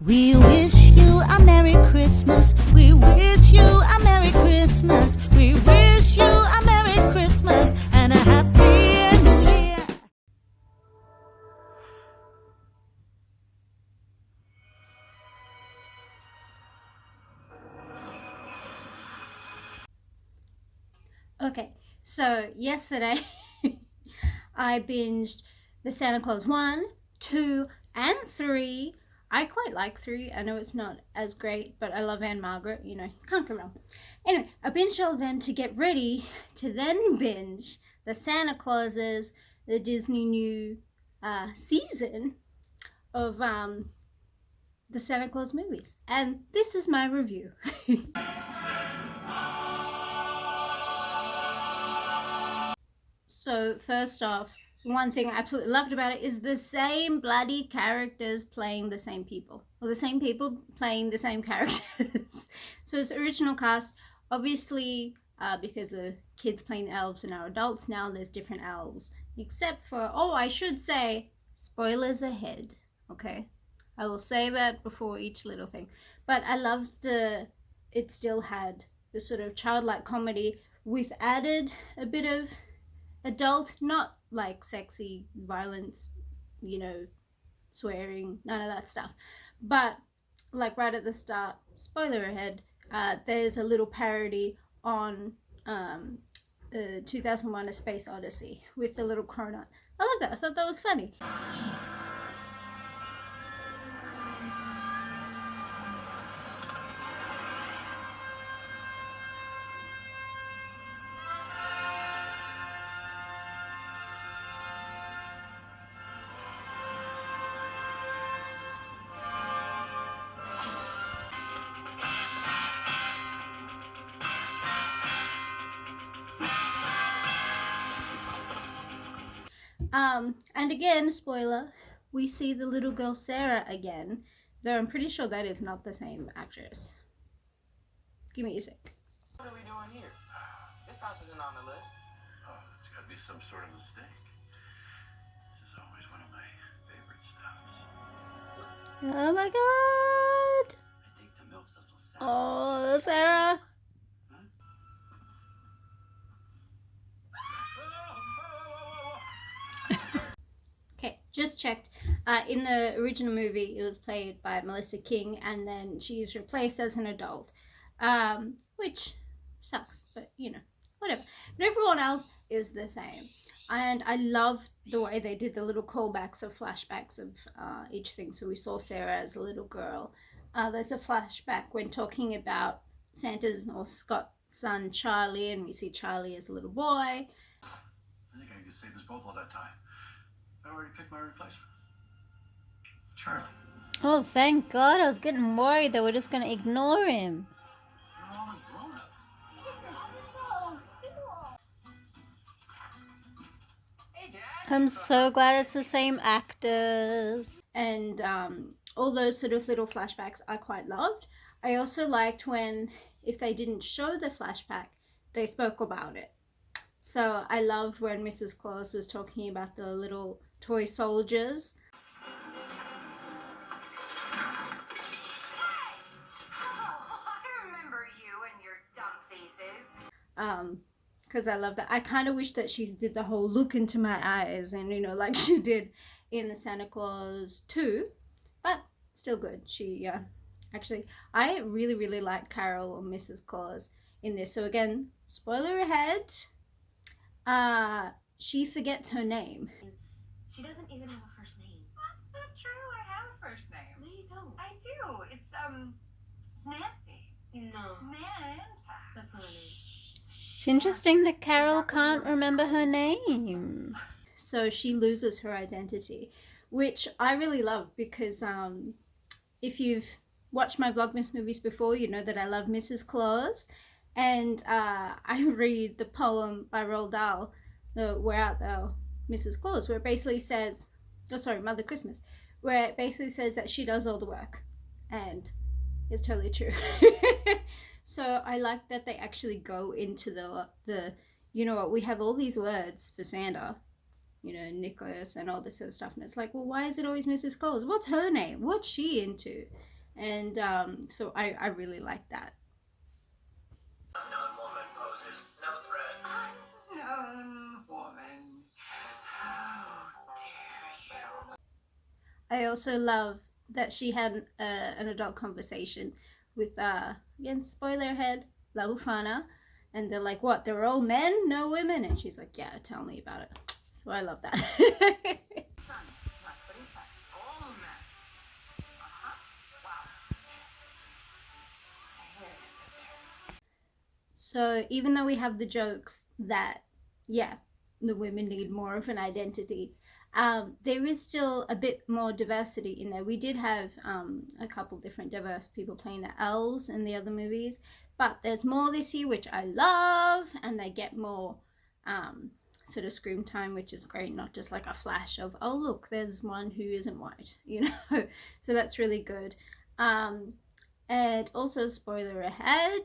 We wish you a Merry Christmas. We wish you a Merry Christmas. We wish you a Merry Christmas and a Happy New Year. Okay, so yesterday I binged the Santa Claus 1, 2, and 3. I quite like 3. I know it's not as great, but I love Anne Margaret, you know, can't go wrong. Anyway, I binged all of them to get ready to then binge the Santa Clauses, the Disney new season of the Santa Claus movies. And this is my review. So first off, one thing I absolutely loved about it is the same bloody characters playing the same people. Or the same people playing the same characters. So it's original cast. Obviously, because the kids playing the elves and our adults now, there's different elves. Except for, oh, I should say, spoilers ahead. Okay? I will say that before each little thing. But I loved it still had the sort of childlike comedy with added a bit of adult, not like sexy violence, you know, swearing, none of that stuff, but like right at the start, spoiler ahead, there's a little parody on 2001 A Space Odyssey with the little cronut. I love that. I thought that was funny. And again, spoiler, we see the little girl Sarah again, though I'm pretty sure that is not the same actress. Give me a sec. What are we doing here? This house isn't on the list. Oh, it's got to be some sort of mistake. This is always one of my favorite stuffs. Oh my god! I think the milk's a little sour. Oh, Sarah! Okay, just checked. In the original movie, it was played by Melissa King, and then she's replaced as an adult, which sucks, but you know, whatever. But everyone else is the same, and I love the way they did the little callbacks of flashbacks of each thing. So we saw Sarah as a little girl. There's a flashback when talking about Santa's or Scott's son Charlie, and we see Charlie as a little boy. I think I could save us both all that time. I already picked my replacement. Charlie. Oh, thank God. I was getting worried they were just going to ignore him. They're all the grown-ups. Hey, Dad. I'm so glad it's the same actors. And all those sort of little flashbacks I quite loved. I also liked when, if they didn't show the flashback, they spoke about it. So I loved when Mrs. Claus was talking about the little toy soldiers. I remember you and your dumb faces. Because I love that. I kind of wish that she did the whole look into my eyes and, you know, like she did in the Santa Claus 2. But still good. She, actually, I really, really liked Carol or Mrs. Claus in this. So again, spoiler ahead. She forgets her name. She doesn't even have a first name. That's not true. I have a first name. No, you don't. I do. It's Nancy. No, Nanta. that's not a name. It's interesting that Carol can't remember her name. So she loses her identity, which I really love because if you've watched my VLOGMAS movies before, you know that I love Mrs. Claus. And I read the poem by Roald Dahl, the We're Out There, Mrs. Claus, where it basically says, oh sorry, Mother Christmas, where it basically says that she does all the work. And it's totally true. So I like that they actually go into the you know what, we have all these words for Santa, you know, Nicholas and all this sort of stuff. And it's like, well, why is it always Mrs. Claus? What's her name? What's she into? And so I really like that. Unknown woman poses no threat. Unknown woman. How dare you? I also love that she had an adult conversation with again, spoiler ahead, La Bufana, and they're like, what, they're all men, no women? And she's like, yeah, tell me about it. So I love that. Son, that's what he said. All men. Uh-huh. Wow. I hear you, sister. So even though we have the jokes that, yeah, the women need more of an identity, there is still a bit more diversity in there. We did have a couple different diverse people playing the elves in the other movies, but there's more this year, which I love, and they get more sort of screen time, which is great, not just like a flash of, oh look, there's one who isn't white, you know. So that's really good. And also, spoiler ahead,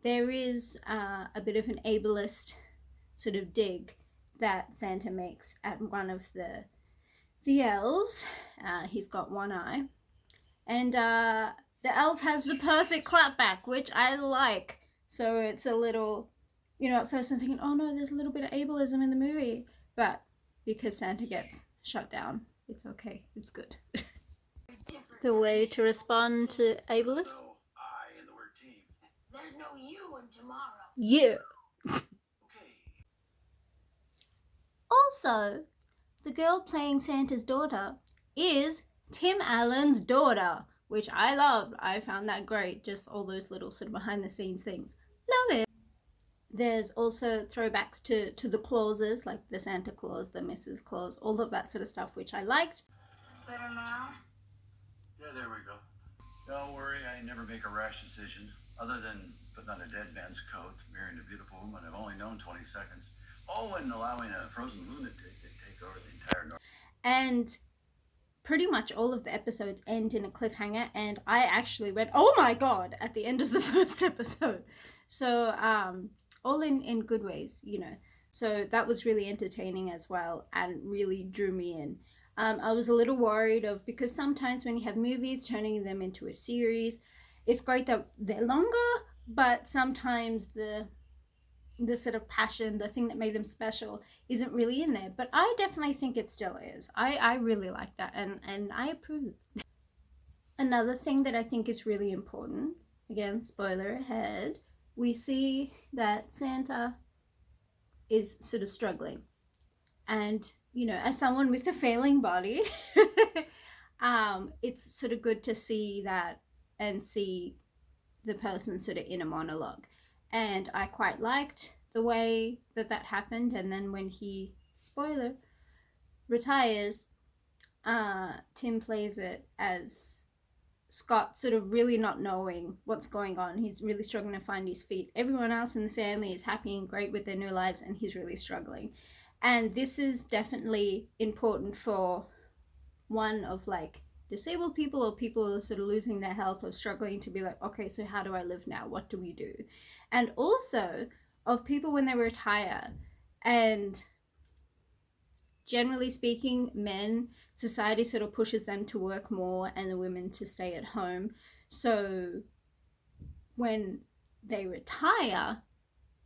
there is a bit of an ableist sort of dig that Santa makes at one of the elves. He's got one eye, and the elf has the perfect clapback, which I like. So it's a little, you know, at first I'm thinking, oh no, there's a little bit of ableism in the movie, but because Santa gets shut down, it's okay, it's good. The way to respond to ableist? No I in the word team. There's no you in tomorrow. Yeah. Okay. Also, the girl playing Santa's daughter is Tim Allen's daughter, which I loved. I found that great, just all those little sort of behind the scenes things. Love it. There's also throwbacks to the clauses, like the Santa Claus, the Mrs. Claus, all of that sort of stuff, which I liked. Better now? Yeah, there we go. Don't worry, I never make a rash decision. Other than putting on a dead man's coat, marrying a beautiful woman I've only known 20 seconds. Oh, and allowing a frozen lunatic to take over the entire North. And pretty much all of the episodes end in a cliffhanger, and I actually went, oh my god, at the end of the first episode. So all in good ways, you know. So that was really entertaining as well, and really drew me in. I was a little worried of, because sometimes when you have movies, turning them into a series, it's great that they're longer, but sometimes the sort of passion, the thing that made them special, isn't really in there. But I definitely think it still is. I really like that, and I approve. Another thing that I think is really important, again, spoiler ahead, we see that Santa is sort of struggling. And, you know, as someone with a failing body, it's sort of good to see that and see the person sort of in a monologue. And I quite liked the way that happened. And then when he, spoiler, retires, Tim plays it as Scott sort of really not knowing what's going on. He's really struggling to find his feet. Everyone else in the family is happy and great with their new lives, and he's really struggling. And this is definitely important for one of like disabled people, or people who are sort of losing their health or struggling to be like, okay, so how do I live now? What do we do? And also of people when they retire, and generally speaking, men, society sort of pushes them to work more and the women to stay at home. So when they retire,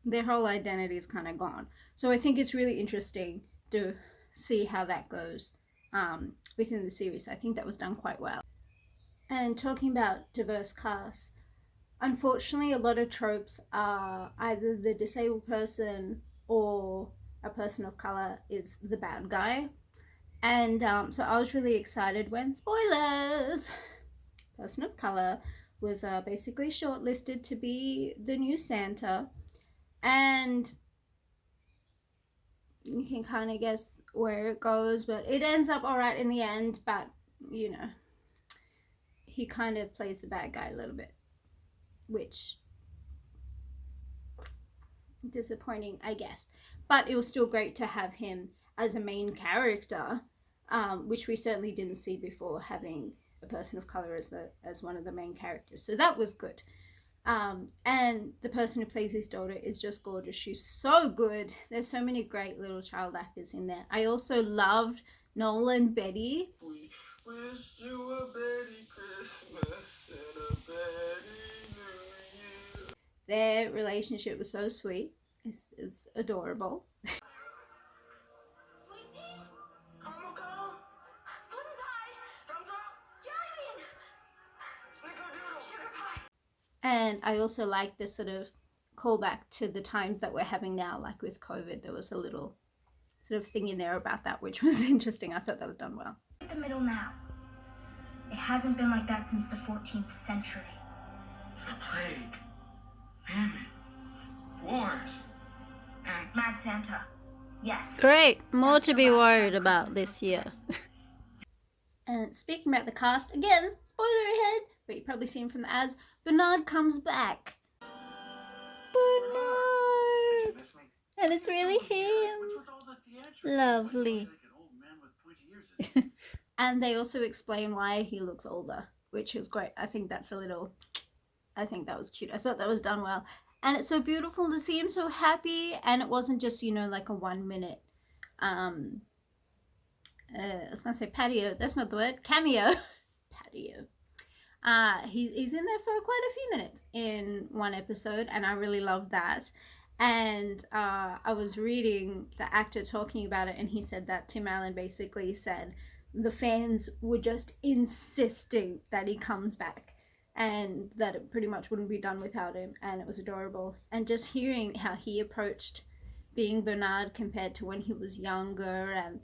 their whole identity is kind of gone. So I think it's really interesting to see how that goes within the series. I think that was done quite well. And talking about diverse casts, unfortunately, a lot of tropes are either the disabled person or a person of color is the bad guy. And so I was really excited when, spoilers, person of color was basically shortlisted to be the new Santa. And you can kind of guess where it goes, but it ends up all right in the end. But, you know, he kind of plays the bad guy a little bit, which disappointing, I guess. But it was still great to have him as a main character, which we certainly didn't see before, having a person of color as one of the main characters. So that was good. And the person who plays his daughter is just gorgeous. She's so good. There's so many great little child actors in there. I also loved Noel and Betty. We wish you a Merry Christmas. Their relationship was so sweet. It's adorable. Sweetie? Come on, come. Fun pie! Gumdrop. Jelly bean! Snickerdoodle. Sugar pie! And I also like this sort of callback to the times that we're having now, like with COVID. There was a little sort of thing in there about that, which was interesting. I thought that was done well. The middle now. It hasn't been like that since the 14th century. The plague. Famine. Wars. And Mad Santa. Yes. Great, more to be worried about this year. And speaking about the cast, again, spoiler ahead, but you've probably seen from the ads, Bernard comes back. Bernard! miss me? And it's really him. What's with all the theatrics? Lovely. Like an old man with pointy ears. And they also explain why he looks older, which was great. I think that was cute. I thought that was done well. And it's so beautiful to see him so happy. And it wasn't just, you know, like a 1 minute, I was going to say patio. That's not the word. Cameo. Patio. He's in there for quite a few minutes in one episode. And I really loved that. And I was reading the actor talking about it. And he said that Tim Allen basically said the fans were just insisting that he comes back. And that it pretty much wouldn't be done without him, and it was adorable. And just hearing how he approached being Bernard compared to when he was younger, and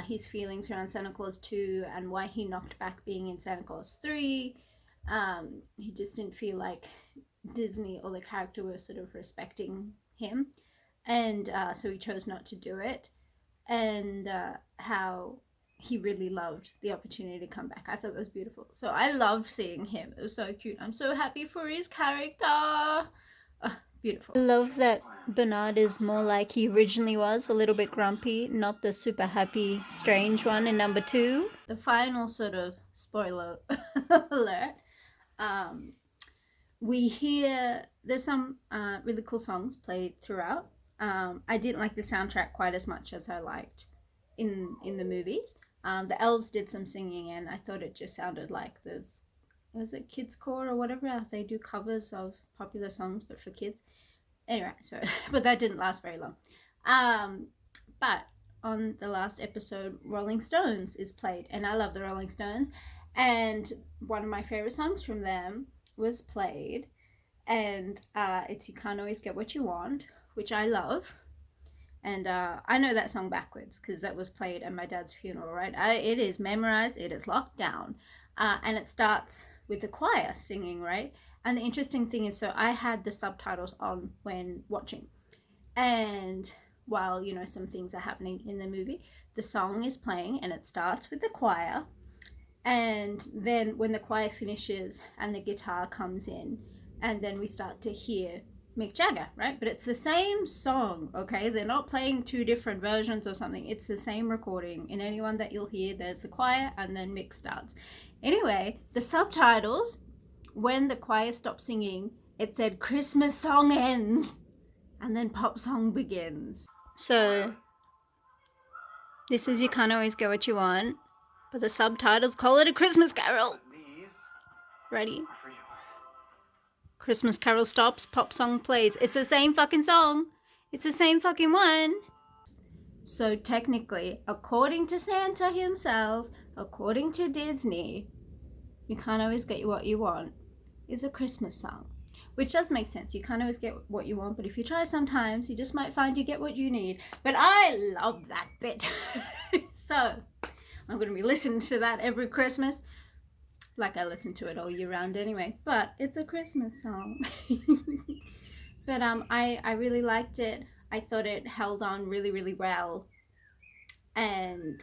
his feelings around Santa Claus 2, and why he knocked back being in Santa Claus 3. He just didn't feel like Disney or the character were sort of respecting him, and so he chose not to do it. And how he really loved the opportunity to come back. I thought that was beautiful. So I loved seeing him. It was so cute. I'm so happy for his character. Beautiful. I love that Bernard is more like he originally was, a little bit grumpy, not the super happy, strange one in number 2. The final sort of spoiler alert. We hear there's some really cool songs played throughout. I didn't like the soundtrack quite as much as I liked in the movies. The elves did some singing, and I thought it just sounded like was it kids core or whatever? They do covers of popular songs, but for kids. Anyway, so but that didn't last very long. But on the last episode, Rolling Stones is played, and I love the Rolling Stones, and one of my favorite songs from them was played, and it's "You Can't Always Get What You Want," which I love. And I know that song backwards because that was played at my dad's funeral, right? It is memorized, it is locked down. And it starts with the choir singing, right? And the interesting thing is, so I had the subtitles on when watching. And while, you know, some things are happening in the movie, the song is playing and it starts with the choir. And then when the choir finishes and the guitar comes in, and then we start to hear Mick Jagger, right? But it's the same song, okay? They're not playing 2 different versions or something. It's the same recording. In any one that you'll hear, there's the choir and then Mick starts. Anyway, the subtitles, when the choir stopped singing, it said "Christmas song ends," and then pop song begins. So this is "You Can't Always Get What You Want," but the subtitles call it a Christmas carol. These Ready? are for you. Christmas carol stops, pop song plays. It's the same fucking song. It's the same fucking one. So technically, according to Santa himself, according to Disney, "You Can't Always Get What You Want" is a Christmas song. Which does make sense. You can't always get what you want, but if you try sometimes, you just might find you get what you need. But I love that bit. So I'm going to be listening to that every Christmas. Like I listen to it all year round anyway, but it's a Christmas song. But I really liked it. I thought it held on really, really well. And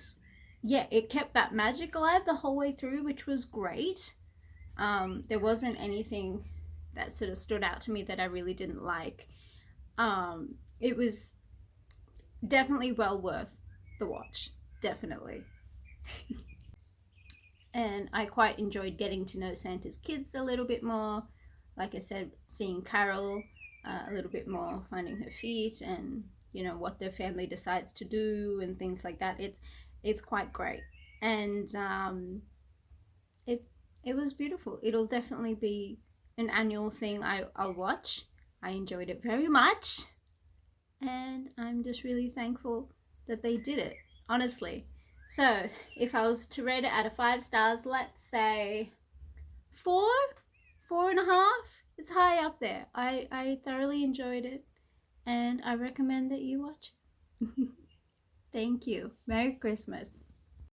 yeah, it kept that magic alive the whole way through, which was great. There wasn't anything that sort of stood out to me that I really didn't like. It was definitely well worth the watch. Definitely. And I quite enjoyed getting to know Santa's kids a little bit more. Like I said, seeing Carol a little bit more, finding her feet, and you know what their family decides to do and things like that. It's quite great, and it was beautiful. It'll definitely be an annual thing I'll watch. I enjoyed it very much, and I'm just really thankful that they did it, honestly. So if I was to rate it out of 5 stars, let's say 4.5. It's high up there. I thoroughly enjoyed it, and I recommend that you watch it. Thank you. Merry Christmas.